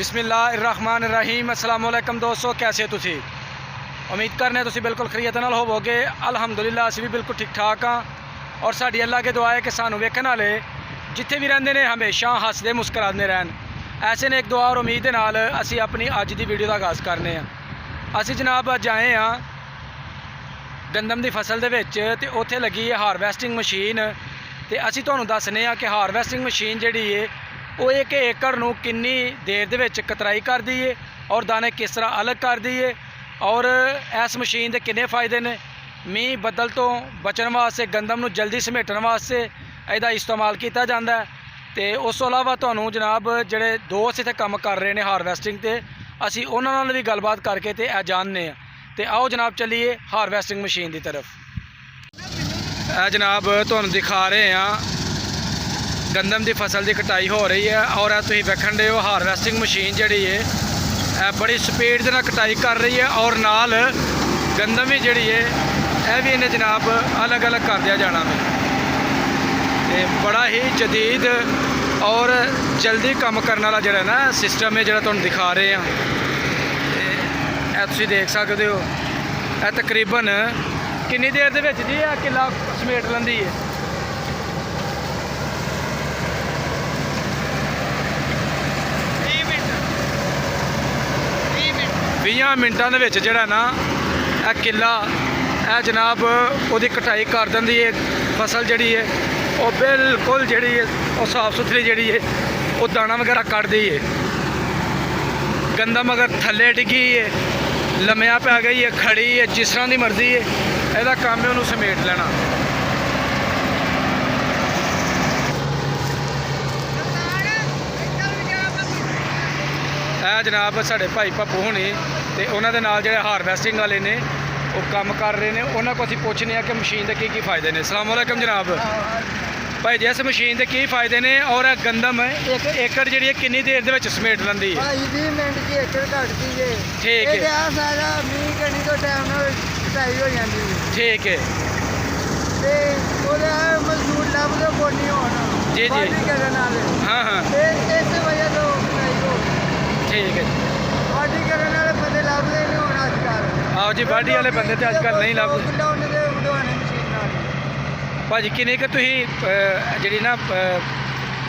बिस्मिल्लाहिर्रहमानिर्रहीम अस्सलाम वालेकुम दोस्तों, कैसे तुसी उम्मीद करने तुसी बिल्कुल खरीयत नाल होवोगे। अल्हम्दुलिल्लाह असीं भी बिल्कुल ठीक ठाक हाँ और साडी अल्लाह के दुआ है कि सानू वेखण वाले जिथे भी रहिंदे ने हमेशा हसदे मुस्कराते रहन। ऐसे ने एक दुआ और उम्मीद दे नाल असीं अपनी अज दी वीडियो दा आगाज़ करने हैं। असीं जनाब अज आए हाँ गंदम दी फसल दे विच ते उत्थे लगी है हारवैसटिंग मशीन ते असीं तुहानूं दस्सने आ कि हारवैसटिंग मशीन जिहड़ी है वो एक एकड़ नूं किन्नी देर दे विच कतराई करदी है और दाने किस तरह अलग करदी है और इस मशीन दे किन्ने फ़ायदे ने। मींह बदल तो बचण वास्ते गंदम नूं जल्दी समेटण वास्ते इहदा इस्तेमाल किया जाता है। तो उस तो इलावा तुहानूं जनाब जिहड़े दोस्त इत्थे काम कर रहे हैं हारवैसटिंग ते असीं उन्हां नाल भी गलबात करके ते जानने आ। तो आओ जनाब चलिए हारवैसटिंग मशीन की तरफ। जनाब तुहानूं दिखा रहे हैं गंदम की फसल की कटाई हो रही है और तुसीं वेखण दे हो हारवैसटिंग मशीन जिहड़ी है बड़ी स्पीड दे नाल कटाई कर रही है और नाल गंदम भी जिहड़ी है यह भी इन्हें जनाब अलग अलग कर दिया जाना है। ते बड़ा ही जदीद और जल्दी काम करने वाला जिहड़ा ना सिस्टम है जिहड़ा तुहानूं दिखा रहे हैं। ते तुसीं देख सकते हो तकरीबन किन्नी देर दे विच जी किला समेट लैंदी है। 20 मिनटां दे विच जिहड़ा ना किला जनाब उहदी कटाई कर दिंदी है। फसल जिहड़ी है वो बिल्कुल जिहड़ी है वो साफ सुथरी जिहड़ी है वो दाना वगैरह कट दी है। गंदम अगर थल्ले डिगी है लम्मिया पै गई है खड़ी है जिस तरह की मर्जी है इहदा काम है उन्होंने समेट लेना। जनाब साढ़े भाई भापू होने तो उन्होंने नाल जिहड़े हारवैसटिंग वाले ने वो काम कर रहे हैं उन्होंने को असीं पुछने कि मशीन के की फ़ायदे ने। अस्सलाम वालेकुम जनाब भाई जी, इस मशीन के की फ़ायदे ने और गंदम एक एकड़ जी किन्नी देर दे विच समेट लैंदी है? 20 मिनट की एकड़ कटती है। ठीक है, सारा मींह कनी तो टाइम नाल कटाई हो जाती है। ठीक है, ते ओहदा मजदूर लभदे कोई नहीं होना जी जी करन वाले। हाँ हाँ ते इस वजह तो कटाई हो ठीक है। वाढी करन वाले बंदे लभदे नहीं होना अजकल। आओ जी वाढी वाले बंदे तो अजकल नहीं लभदे। भाजी किन्नी कि तुसीं जिहड़ी ना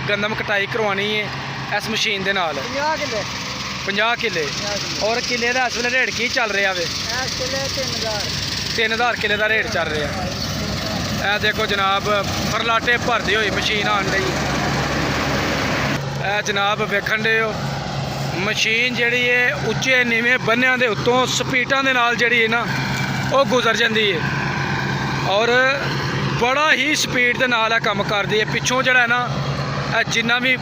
गंदम कटाई करवानी है इस मशीन दे नाल? 50 किले 50 किले। और किले का इस वेले रेट की चल रहा है? इस किले 3000 3000 किले का रेट चल रहा है। यह देखो जनाब फरलाटे भरती हुई मशीन आन रही है। जनाब वेखण दे हो मशीन जिहड़ी है उच्चे नीवें बन्नियां दे उत्तों स्पीडां दे नाल जिहड़ी है ना वो गुजर जाती है और बड़ा ही स्पीड दे नाल काम करदी है। पिछों जिहड़ा ना जिन्ना भी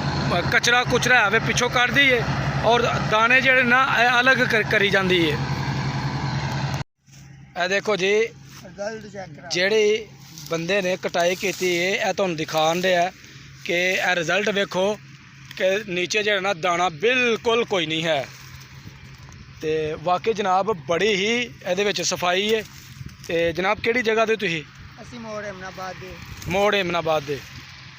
कचरा कुचरा है पिछों कढ़दी है और दाने जिहड़े ना अलग करी जाती है। यह देखो जी जिहड़ी बंदे ने कटाई की है यह तुहानूं दिखाण दे कि यह रिजल्ट वेखो कि नीचे जो ना दाना बिल्कुल कोई नहीं है। तो वाकई जनाब बड़ी ही ये सफाई है। तो जनाब किहड़ी जगह दे तुसीं? ਅਸੀਂ ਮੋੜ ਇਮਨਾਬਾਦ ਦੇ। मोड़ इमनाबाद दे।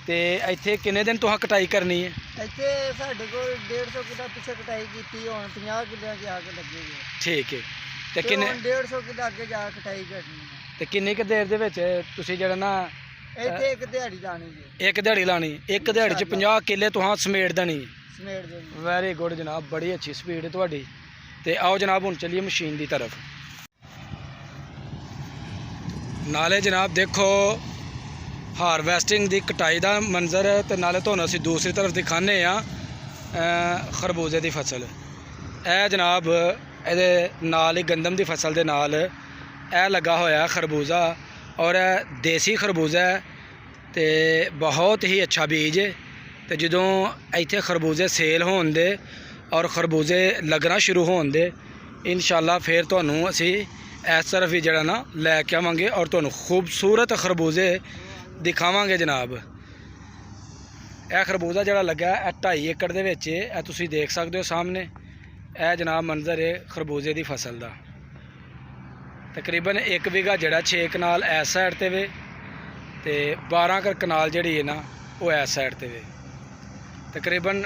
ते इत्थे किन्ने दिन तुहां कटाई करनी है? ਇੱਥੇ ਸਾਡੇ ਕੋਲ 150 ਕਿੱਲਾ ਪਿੱਛੇ ਕਟਾਈ ਕੀਤੀ ਹੁਣ 50 ਕਿੱਲਿਆਂ 'ਚ ਆ ਕੇ ਲੱਗੇਗੀ। ठीक है। ते किन्ने 150 ਕਿੱਲਾ ਅੱਗੇ ਜਾ ਕੇ ਕਟਾਈ ਕਰਨੀ ਹੈ। ते किन्नी क देर दे विच तुसीं जिहड़ा ना ਇੱਥੇ ਇੱਕ ਦਿਹਾੜੀ ਲਾਣੀ ਜੀ। एक दिहाड़ी लानी? एक दिहाड़ी च 50 किले तुहां समेट देनी? ਸਮੇਟ ਦੇਣੀ। वैरी गुड जनाब, बड़ी अच्छी स्पीड है तुहाडी। ते आओ जनाब हुण चलिए मशीन की तरफ। नाले जनाब देखो हारवैसटिंग की कटाई का मंजर तो नाले तुहानूं असीं दूसरी तरफ दिखाने खरबूजे की फसल। यह जनाब ये नाल ही गंदम की फसल के नाल यह लगा होया खरबूजा और देसी खरबूजा है तो बहुत ही अच्छा बीज है। तो जदों इत्थे खरबूजे सेल होण दे और खरबूजे लगना शुरू होण दे इंशाअल्लाह फिर तुहानूं असीं इस तरफ ही जरा ना लैके आवांगे और तुहानूं खूबसूरत खरबूजे दिखावांगे जनाब। यह खरबूजा जरा लगा है 2.5 एकड़ दे विच है, तुसीं देख सकते हो सामने। यह जनाब मंजर है खरबूजे की फसल का। तकरीबन 1 बीघा जड़ा 6 कनाल इस साइड ते वे ते 12 कनाल जड़ी है ना वो इस साइड ते वे। तकरीबन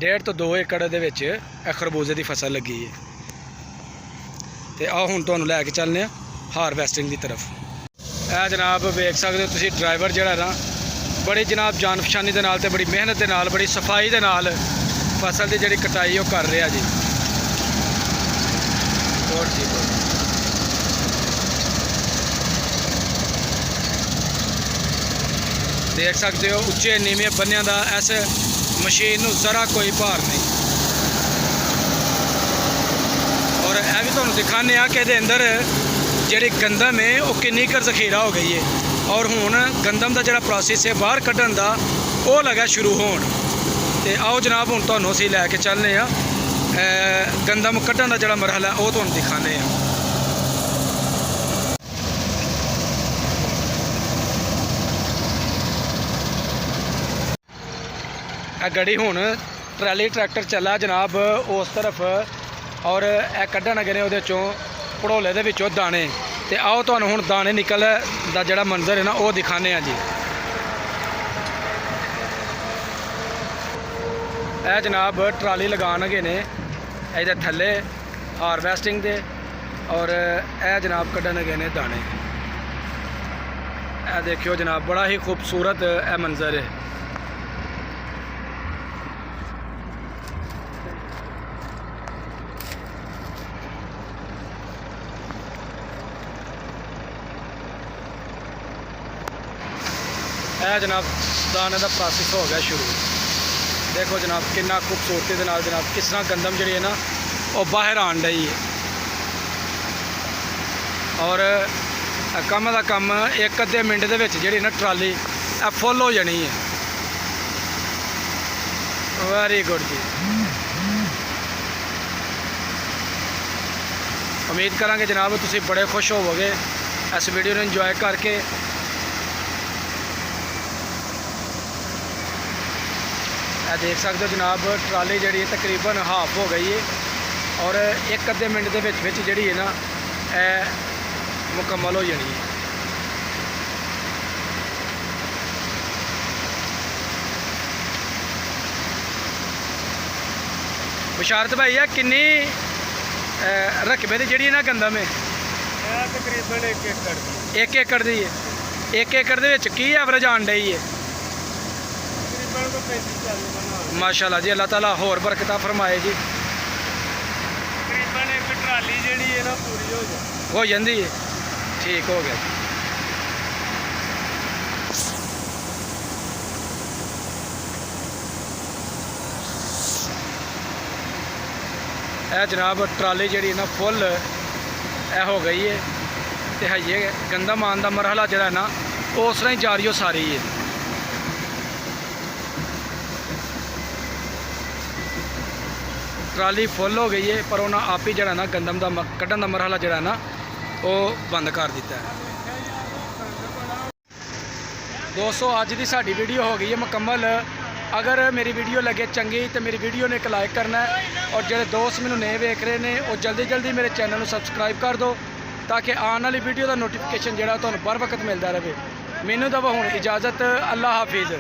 1.5 ਤੋਂ 2 ਏਕੜ ਦੇ ਵਿੱਚ ਇਹ ਖਰਬੂਜ਼ੇ ਦੀ ਫਸਲ ਲੱਗੀ ਹੈ। ਤੇ ਆਓ ਹੁਣ ਤੁਹਾਨੂੰ ਲੈ ਕੇ ਚੱਲਦੇ ਹਾਂ ਹਾਰਵੈਸਟਿੰਗ ਦੀ ਤਰਫ। ਇਹ ਜਨਾਬ ਵੇਖ ਸਕਦੇ ਹੋ ਤੁਸੀਂ, ਡਰਾਈਵਰ ਜਿਹੜਾ ਨਾ ਬੜੀ ਜਨਾਬ ਜਾਨ ਪਛਾਣੀ ਦੇ ਨਾਲ ਤੇ ਬੜੀ ਮਿਹਨਤ ਦੇ ਨਾਲ, ਬੜੀ ਸਫਾਈ ਦੇ ਨਾਲ ਫਸਲ ਦੀ ਜਿਹੜੀ ਕਟਾਈ ਉਹ ਕਰ ਰਿਹਾ ਜੀ। ਬਹੁਤ ਜੀ ਬਹੁਤ। ਦੇਖ ਸਕਦੇ ਹੋ ਉੱਚੇ ਨੀਵੇਂ ਬੰਨਿਆਂ ਦਾ ਇਸ ਮਸ਼ੀਨ ਨੂੰ ਜ਼ਰਾ ਕੋਈ ਭਾਰ ਨਹੀਂ। ਔਰ ਇਹ ਵੀ ਤੁਹਾਨੂੰ ਦਿਖਾਉਂਦੇ ਆ ਕਿ ਇਹਦੇ ਅੰਦਰ ਜਿਹੜੀ ਗੰਦਮ ਹੈ ਉਹ ਕਿੰਨੀ ਕੁ ਜ਼ਖੀਰਾ ਹੋ ਗਈ ਹੈ। ਔਰ ਹੁਣ ਗੰਦਮ ਦਾ ਜਿਹੜਾ ਪ੍ਰੋਸੈਸ ਹੈ ਬਾਹਰ ਕੱਢਣ ਦਾ ਉਹ ਲੱਗਾ ਸ਼ੁਰੂ ਹੋਣ। ਤੇ ਆਓ ਜਨਾਬ ਹੁਣ ਤੁਹਾਨੂੰ ਅਸੀਂ ਲੈ ਕੇ ਚੱਲਦੇ ਆ ਗੰਦਮ ਕੱਢਣ ਦਾ ਜਿਹੜਾ ਮਰਹਲਾ ਉਹ ਤੁਹਾਨੂੰ ਦਿਖਾਉਂਦੇ ਆ। ਇਹ ਗੜੀ ਹੁਣ ਟਰਾਲੀ ਟਰੈਕਟਰ ਚੱਲਾ ਜਨਾਬ ਉਸ ਤਰਫ, ਔਰ ਇਹ ਕੱਢਣ ਲੱਗੇ ਨੇ ਉਹਦੇ ਚੋਂ ਭੜੋਲੇ ਦੇ ਵਿੱਚੋਂ ਦਾਣੇ। ਤੇ ਆਓ ਤੁਹਾਨੂੰ ਹੁਣ ਦਾਣੇ ਨਿਕਲ ਦਾ ਜਿਹੜਾ ਮੰਜ਼ਰ ਹੈ ਨਾ ਉਹ ਦਿਖਾਉਂਦੇ ਆ ਜੀ। ਇਹ ਜਨਾਬ ਟਰਾਲੀ ਲਗਾਉਣ ਲੱਗੇ ਨੇ ਇਹਦੇ ਥੱਲੇ ਹਾਰਵੈਸਟਿੰਗ ਦੇ, ਔਰ ਇਹ ਜਨਾਬ ਕੱਢਣ ਲੱਗੇ ਨੇ ਦਾਣੇ। ਇਹ ਦੇਖਿਓ ਜਨਾਬ ਬੜਾ ਹੀ ਖੂਬਸੂਰਤ ਇਹ ਮੰਜ਼ਰ ਹੈ। ਇਹ ਜਨਾਬ ਦਾਣੇ ਦਾ ਪ੍ਰੋਸੈਸ ਹੋ ਗਿਆ ਸ਼ੁਰੂ। ਦੇਖੋ ਜਨਾਬ ਕਿੰਨਾ ਖੂਬਸੂਰਤੀ ਦੇ ਨਾਲ ਜਨਾਬ ਕਿਸ ਤਰ੍ਹਾਂ ਗੰਦਮ ਜਿਹੜੀ ਹੈ ਨਾ ਉਹ ਬਾਹਰ ਆਉਣ ਡਈ ਹੈ। ਔਰ ਕੰਮ ਦਾ ਕੰਮ 1-ਅੱਧੇ ਮਿੰਟ ਦੇ ਵਿੱਚ ਜਿਹੜੀ ਨਾ ਟਰਾਲੀ ਇਹ ਫੁੱਲ ਹੋ ਜਾਣੀ ਹੈ। ਵੈਰੀ ਗੁੱਡ ਜੀ। ਉਮੀਦ ਕਰਾਂਗੇ ਜਨਾਬ ਤੁਸੀਂ ਬੜੇ ਖੁਸ਼ ਹੋਵੋਗੇ ਇਸ ਵੀਡੀਓ ਨੂੰ ਇੰਜੋਏ ਕਰਕੇ। ਇਹ ਦੇਖ ਸਕਦੇ ਹੋ ਜਨਾਬ ਟਰਾਲੀ ਜਿਹੜੀ ਤਕਰੀਬਨ ਹਾਫ ਹੋ ਗਈ ਹੈ, ਔਰ 1-ਅੱਧੇ ਮਿੰਟ ਦੇ ਵਿੱਚ ਜਿਹੜੀ ਹੈ ਨਾ ਇਹ ਮੁਕੰਮਲ ਹੋ ਜਾਣੀ ਹੈ। ਬਸ਼ਾਰਤ ਭਾਈ ਆ ਕਿੰਨੀ ਰਕਬੇ ਦੀ ਜਿਹੜੀ ਨਾ ਗੰਦਮ ਹੈ? ਇਹ ਤਕਰੀਬਨ 1 ਏਕੜ ਦੀ। 1 ਏਕੜ ਦੀ ਹੈ। 1 ਏਕੜ ਦੇ ਵਿੱਚ ਕੀ ਐਵਰੇਜ ਆਉਣ ਡਈ ਹੈ? ਤਕਰੀਬਨ ਕੋ 35-40 ਮਣ। ਮਾਸ਼ਾਅੱਲਾ ਜੀ, ਅੱਲਾਹ ਤਾਲਾ ਹੋਰ ਬਰਕਤਾਂ ਫਰਮਾਏ ਜੀ। ਤਕਰੀਬਨ ਇੱਕ ਟਰਾਲੀ ਜਿਹੜੀ ਹੈ ਨਾ ਪੂਰੀ ਹੋ ਜਾਂਦੀ ਹੈ। ਠੀਕ ਹੋ ਗਿਆ। ਇਹ ਜਨਾਬ ਟਰਾਲੀ ਜਿਹੜੀ ਨਾ ਫੁੱਲ ਇਹ ਹੋ ਗਈ ਹੈ। ਤੇ ਹਜੇ ਗੰਦਮ ਆਉਣ ਦਾ ਮਰਹਲਾ ਜਿਹੜਾ ਨਾ ਉਹ ਉਸ ਤਰ੍ਹਾਂ ਹੀ ਜਾਰੀ ਹੋ ਸਾਰੀ ਹੈ। ਟਰਾਲੀ ਫੁੱਲ ਹੋ ਗਈ ਹੈ, ਪਰ ਉਹਨਾਂ ਆਪ ਹੀ ਜਿਹੜਾ ਨਾ ਗੰਦਮ ਦਾ ਕੱਢਣ ਦਾ ਮਰਹਲਾ ਜਿਹੜਾ ਨਾ ਉਹ ਬੰਦ ਕਰ ਦਿੱਤਾ ਹੈ। ਦੋਸਤੋ ਅੱਜ ਦੀ ਸਾਡੀ ਵੀਡੀਓ ਹੋ ਗਈ ਹੈ ਮੁਕੰਮਲ। ਅਗਰ ਮੇਰੀ ਵੀਡੀਓ ਲੱਗੇ ਚੰਗੀ ਤੇ ਮੇਰੀ ਵੀਡੀਓ ਨੂੰ ਇੱਕ ਲਾਈਕ ਕਰਨਾ ਹੈ, ਔਰ ਜਿਹੜੇ ਦੋਸਤ ਮੈਨੂੰ ਨਵੇਂ ਵੇਖ ਰਹੇ ਨੇ ਉਹ ਜਲਦੀ ਮੇਰੇ ਚੈਨਲ ਨੂੰ ਸਬਸਕ੍ਰਾਈਬ ਕਰ ਦਿਓ ਤਾਂ ਕਿ ਆਉਣ ਵਾਲੀ ਵੀਡੀਓ ਦਾ ਨੋਟੀਫਿਕੇਸ਼ਨ ਜਿਹੜਾ ਤੁਹਾਨੂੰ बर वक्त मिलता रहे। मैनू दवा हुण इजाज़त। अल्लाह हाफिज़।